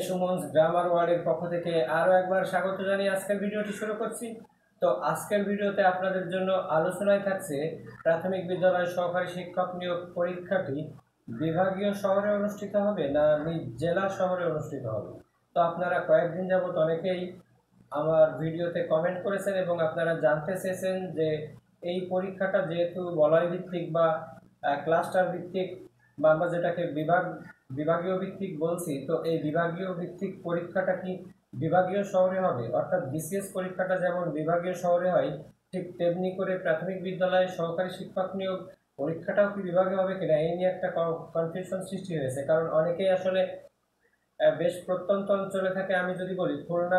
সুমনস grammar ওয়ার্ডের পক্ষ থেকে আরও একবার স্বাগত জানিয়ে আজকের ভিডিওটি শুরু করছি। তো আজকের ভিডিওতে আপনাদের জন্য আলোচনায় থাকছে প্রাথমিক বিদ্যালয় সহকারী শিক্ষক নিয়োগ পরীক্ষাটি বিভাগীয় শহরে অনুষ্ঠিত হবে না নিজ জেলা শহরে অনুষ্ঠিত হবে। তো আপনারা কয়েকদিন যাবত অনেকেই আমার ভিডিওতে কমেন্ট করেছেন এবং আপনারা জানতে চেয়েছেন যে এই পরীক্ষাটা যেহেতু বলয় ভিত্তিক বা ক্লাস্টার ভিত্তিক বা আমরা যেটাকে বিভাগীয় ভিত্তিক বলছি, তো এই বিভাগীয় ভিত্তিক পরীক্ষাটা কি বিভাগীয় শহরে হবে, অর্থাৎ বিসিএস পরীক্ষাটা যেমন বিভাগীয় শহরে হয় ঠিক তেমনি করে প্রাথমিক বিদ্যালয়ে সহকারী শিক্ষক নিয়োগ পরীক্ষাটাও কি বিভাগে হবে কিনা, এই নিয়ে একটা কনফিউশন সৃষ্টি হয়েছে। কারণ অনেকেই আসলে বেশ প্রত্যন্ত অঞ্চলে থাকে। আমি যদি বলি খুলনা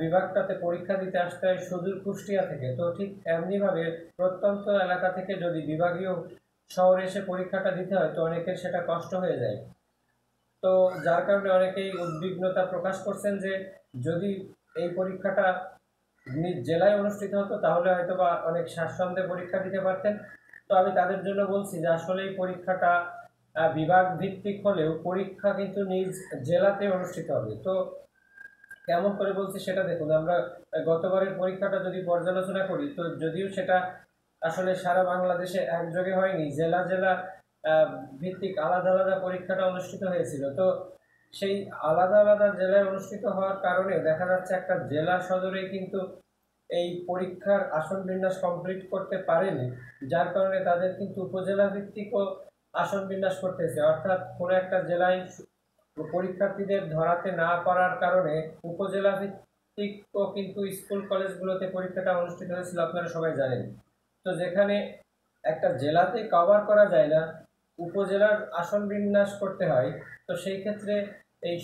বিভাগটাতে পরীক্ষা দিতে আসতে হয় সুদূর কুষ্টিয়া থেকে, তো ঠিক এমনিভাবে প্রত্যন্ত এলাকা থেকে যদি বিভাগীয় শহরে এসে পরীক্ষাটা দিতে হয় তো অনেকের সেটা কষ্ট হয়ে যায়। তো যার কারণে অনেকেই উদ্বিগ্নতা প্রকাশ করছেন যে যদি এই পরীক্ষাটা নিজ জেলায় অনুষ্ঠিত হতো তাহলে হয়তো বা অনেক স্বাচ্ছন্দ্যে পরীক্ষা দিতে পারতেন। তো আমি তাদের জন্য বলছি যে আসলে এই পরীক্ষাটা বিভাগ ভিত্তিক হলেও পরীক্ষা কিন্তু নিজ জেলাতে অনুষ্ঠিত হবে। তো কেমন করে বলছি সেটা দেখুন। আমরা গতবারের পরীক্ষাটা যদি পর্যালোচনা করি তো যদিও সেটা আসলে সারা বাংলাদেশে একযোগে হয়নি, জেলা জেলা ভিত্তিক আলাদা আলাদা পরীক্ষাটা অনুষ্ঠিত হয়েছিল। তো সেই আলাদা আলাদা জেলায় অনুষ্ঠিত হওয়ার কারণে দেখা যাচ্ছে একটা জেলা সদরে কিন্তু এই পরীক্ষার আসন বিন্যাস কমপ্লিট করতে পারেনি, যার কারণে তাদের কিন্তু উপজেলা ভিত্তিকও আসন বিন্যাস করতেছে। অর্থাৎ কোনো একটা জেলায় পরীক্ষার্থীদের ধরাতে না পারার কারণে উপজেলা ভিত্তিকও কিন্তু স্কুল কলেজগুলোতে পরীক্ষাটা অনুষ্ঠিত হয়েছিল, আপনারা সবাই জানেন। তো যেখানে একটা জেলাতে কভার করা যায় না, উপজেলার আসন বিন্যাস করতে হয়, তো সেই ক্ষেত্রে এই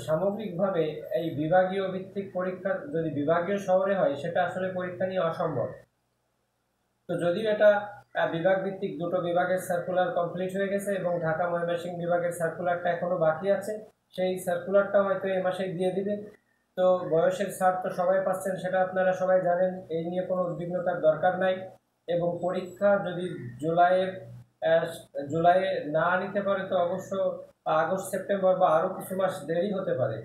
সামগ্রিকভাবে এই বিভাগীয় ভিত্তিক পরীক্ষা যদি বিভাগীয় শহরে হয় সেটা আসলে পরীক্ষা নিয়ে অসম্ভব। তো যদিও এটা বিভাগ ভিত্তিক দুটো বিভাগের সার্কুলার কমপ্লিট হয়ে গেছে এবং ঢাকা ময়মনসিংহ বিভাগের সার্কুলারটা এখনো বাকি আছে, সেই সার্কুলারটাও হয়তো এই মাসেই দিয়ে দিবে। তো বয়সের ছাড় তো সবাই পাচ্ছেন, সেটা আপনারা সবাই জানেন, এই নিয়ে কোনো উদ্বিগ্নতার দরকার নাই। এবং পরীক্ষা যদি জুলাইয়ে না নিতে পারে তো অবশ্য আগস্ট সেপ্টেম্বর বা আরও কিছু মাস দেরি হতে পারে।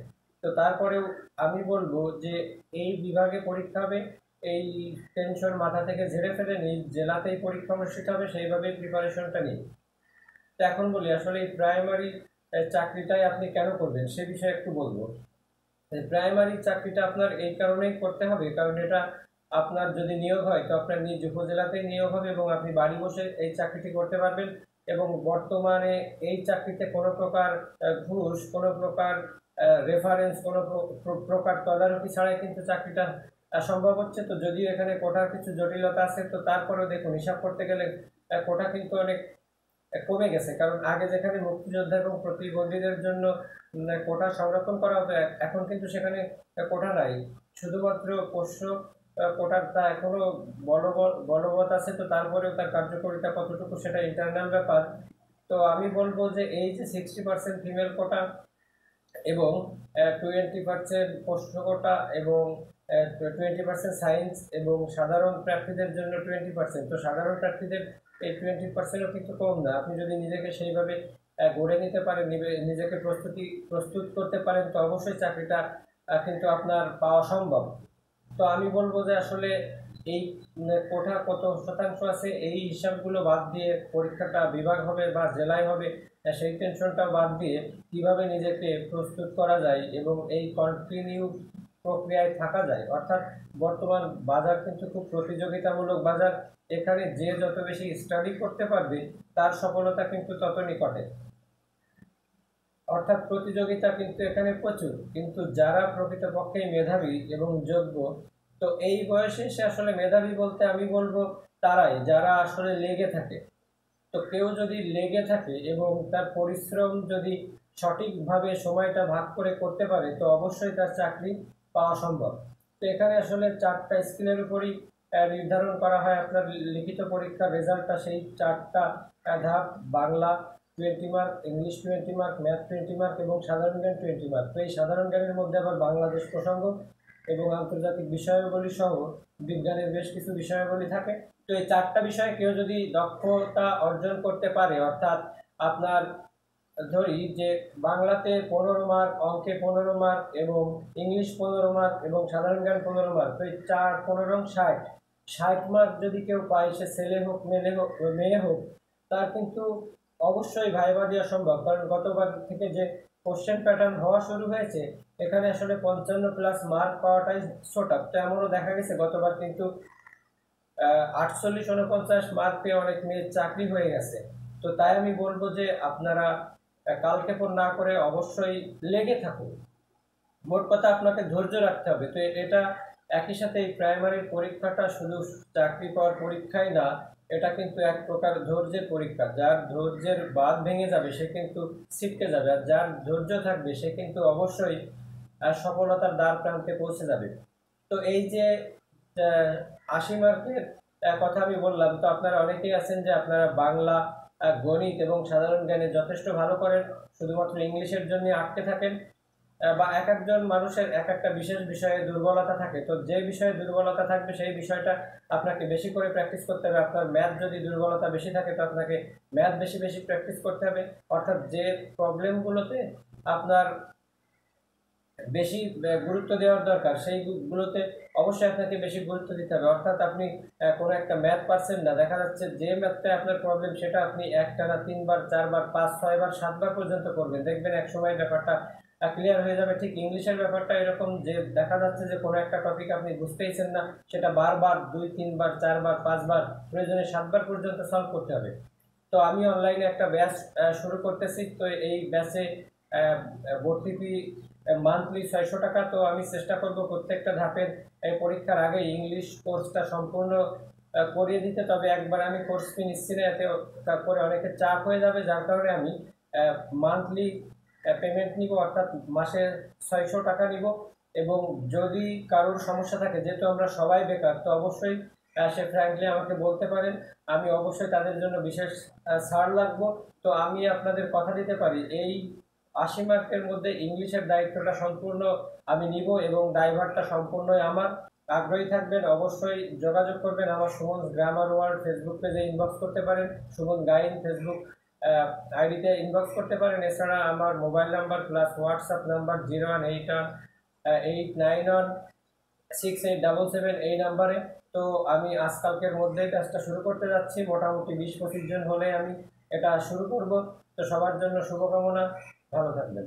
তো তারপরেও আমি বলবো যে এই বিভাগে পরীক্ষা হবে, এই টেনশন মাথা থেকে ঝেড়ে ফেলে নিই, জেলাতেই পরীক্ষা অনুষ্ঠিত হবে সেইভাবেই প্রিপারেশনটা নিই। তো এখন বলি আসলে এই প্রাইমারি চাকরিটাই আপনি কেন করবেন সে বিষয়ে একটু বলবো। প্রাইমারি চাকরিটা আপনার এই কারণেই করতে হবে কারণ এটা আপনার যদি নিয়োগ হয় তো আপনার নিজ উপজেলাতেই নিয়োগ হবে এবং আপনি বাড়ি বসে এই চাকরিটি করতে পারবেন। এবং বর্তমানে এই চাকরিতে কোনো প্রকার ঘুষ, কোনো প্রকার রেফারেন্স, কোনো প্রকার তদারকি ছাড়াই কিন্তু চাকরিটা সম্ভব হচ্ছে। তো যদিও এখানে কোটার কিছু জটিলতা আছে, তো তারপরেও দেখুন হিসাব করতে গেলে কোটা কিন্তু অনেক কমে গেছে। কারণ আগে যেখানে মুক্তিযোদ্ধা এবং প্রতিবন্ধীদের জন্য কোটা সংরক্ষণ করা হতো, এখন কিন্তু সেখানে কোটা নাই, শুধুমাত্র পোষ্য কোটাটা এখনো বলবৎ আছে। তো তারপরেও তার কার্যকারিতা কতটুকু সেটা ইন্টারনাল ব্যাপার। তো আমি বলবো যে এই যে 60% ফিমেল কোটা এবং 20% পোষ্য কোটা এবং 20% সায়েন্স এবং সাধারণ প্রার্থীদের জন্য 20%, তো সাধারণ প্রার্থীদের এই 20%ও কিন্তু কম না। আপনি যদি নিজেকে সেইভাবে গড়ে নিতে পারেন, নিজেকে প্রস্তুত করতে পারেন তো অবশ্যই চাকরিটা কিন্তু আপনার পাওয়া সম্ভব। তো আমি বলবো যে আসলে এই কোটা কত শতাংশ আছে এই হিসাবগুলো বাদ দিয়ে পরীক্ষাটা বিভাগ হবে বা জেলায় হবে সেই টেনশনটাও বাদ দিয়ে কিভাবে নিজেকে প্রস্তুত করা যায় এবং এই কন্টিনিউ প্রক্রিয়ায় থাকা যায়। অর্থাৎ বর্তমান বাজার কিন্তু খুব প্রতিযোগিতামূলক বাজার, এখানে যে যত বেশি স্টাডি করতে পারবে তার সফলতা কিন্তু তত নিকটে। অর্থাৎ প্রতিযোগিতা কিন্তু এখানে প্রচুর, কিন্তু যারা প্রকৃতপক্ষেই মেধাবী এবং যোগ্য, তো এই বয়সে সে আসলে মেধাবী বলতে আমি বলবো তারাই যারা আসলে লেগে থাকে। তো কেউ যদি লেগে থাকে এবং তার পরিশ্রম যদি সঠিকভাবে সময়টা ভাগ করে করতে পারে তো অবশ্যই তার চাকরি পাওয়া সম্ভব। তো এখানে আসলে 4টা স্কিলের উপরই নির্ধারণ করা হয় আপনার লিখিত পরীক্ষার রেজাল্টটা। সেই 4টা ধাপ: Bangla 20 mark, English 20 mark, math 20 mark এবং সাধারণ জ্ঞান 20 মার্ক। তো এই সাধারণ জ্ঞানের মধ্যে আবার বাংলাদেশ প্রসঙ্গ এবং আন্তর্জাতিক বিষয়াবলী সহ বিজ্ঞানের বেশ কিছু বিষয়াবলী থাকে। তো এই 4টা বিষয়ে কেউ যদি দক্ষতা অর্জন করতে পারে, অর্থাৎ আপনার ধরি যে বাংলাতে 15 মার্ক, অঙ্কে 15 মার্ক এবং ইংলিশ 15 মার্ক এবং সাধারণ জ্ঞান 15 মার্ক, তো এই 4 15 60, 60 মার্ক যদি কেউ পায়, সে ছেলে হোক মেয়ে হোক, তার কিন্তু অবশ্যই ভাইবা দেওয়া সম্ভব। কারণ গতবার থেকে যে কোশ্চেন প্যাটার্ন হওয়া শুরু হয়েছে, এখানে আসলে 55+ মার্ক পাওয়াটাই ছোটা। তো এমনও দেখা গেছে গতবার কিন্তু 48 49 মার্ক পেয়ে অনেক মেয়ের চাকরি হয়ে গেছে। তো তাই আমি বলবো যে আপনারা কালক্ষেপণ না করে অবশ্যই লেগে থাকুন। মোট কথা আপনাকে ধৈর্য রাখতে হবে। তো এটা একই সাথে এই প্রাইমারির পরীক্ষাটা শুধু চাকরি পাওয়ার পরীক্ষাই না, এটা কিন্তু এক প্রকার ধৈর্যের পরীক্ষা। যার ধৈর্যের বাঁধ ভেঙে যাবে সে কিন্তু ছিটকে যাবে, আর যার ধৈর্য থাকবে সে কিন্তু অবশ্যই সফলতার দ্বার প্রান্তে পৌঁছে যাবে। তো এই যে 80 মার্কের কথা আমি বললাম, তো আপনারা অনেকেই আছেন যে আপনারা বাংলা, গণিত এবং সাধারণ জ্ঞানে যথেষ্ট ভালো করেন, শুধুমাত্র ইংলিশের জন্য আটকে থাকেন। বা এক একজন মানুষের এক একটা বিশেষ বিষয়ে দুর্বলতা থাকে। তো যে বিষয়ে দুর্বলতা থাকবে সেই বিষয়টা আপনাকে বেশি করে প্র্যাকটিস করতে হবে। আপনার ম্যাথ যদি দুর্বলতা বেশি থাকে, তো আপনাকে ম্যাথ বেশি বেশি প্র্যাকটিস করতে হবে। অর্থাৎ যে প্রবলেমগুলোতে আপনার বেশি গুরুত্ব দেওয়ার দরকার, সেইগুলোতে অবশ্যই আপনাকে বেশি গুরুত্ব দিতে হবে। অর্থাৎ আপনি কোনো একটা ম্যাথ পারছেন না, দেখা যাচ্ছে যে ম্যাথটায় আপনার প্রবলেম সেটা আপনি একটানা 3 বার 4 বার 5 6 বার 7 বার পর্যন্ত করবেন, দেখবেন এক সময় ব্যাপারটা ক্লিয়ার হয়ে যাবে। ঠিক ইংলিশের ব্যাপারটা এরকম, যে দেখা যাচ্ছে যে কোনো একটা টপিক আপনি বুঝতেইছেন না, সেটা বারবার 2 3 বার 4 বার 5 বার, প্রয়োজনে 7 বার পর্যন্ত সলভ করতে হবে। তো আমি অনলাইনে একটা ব্যাচ শুরু করতেছি। তো এই ব্যাচে ভর্তি ফি মান্থলি 600 টাকা। তো আমি চেষ্টা করব প্রত্যেকটা ধাপের এই পরীক্ষার আগে ইংলিশ কোর্সটা সম্পূর্ণ করিয়ে দিতে। তবে একবার আমি কোর্স ফি নিচ্ছি না, এতে তারপরে অনেকের চাপ হয়ে যাবে, যার কারণে আমি মান্থলি পেমেন্ট নিব, অর্থাৎ মাসে 600 টাকা নিব। এবং যদি কারোর সমস্যা থাকে, যেহেতু আমরা সবাই বেকার, তো অবশ্যই সে ফ্র্যাঙ্কলি আমাকে বলতে পারেন, আমি অবশ্যই তাদের জন্য বিশেষ ছাড় লাগবো। তো আমি আপনাদের কথা দিতে পারি, এই 80 মার্কের মধ্যে ইংলিশের দায়িত্বটা সম্পূর্ণ আমি নিব এবং ড্রাইভারটা সম্পূর্ণই আমার। আগ্রহী থাকবেন, অবশ্যই যোগাযোগ করবেন। আমার সুমন গ্রামার ওয়ার্ল্ড ফেসবুক পেজে ইনবক্স করতে পারেন, সুমন গাইন ফেসবুক আইডিতে ইনবক্স করতে পারেন। এছাড়া আমার mobile number plus WhatsApp number 01818916877 এই নাম্বারে। তো আমি আজকালকের মধ্যেই কাজটা শুরু করতে যাচ্ছি, মোটামুটি 20-25 জন হলে আমি এটা শুরু করব। তো সবার জন্য শুভকামনা, ভালো থাকবেন।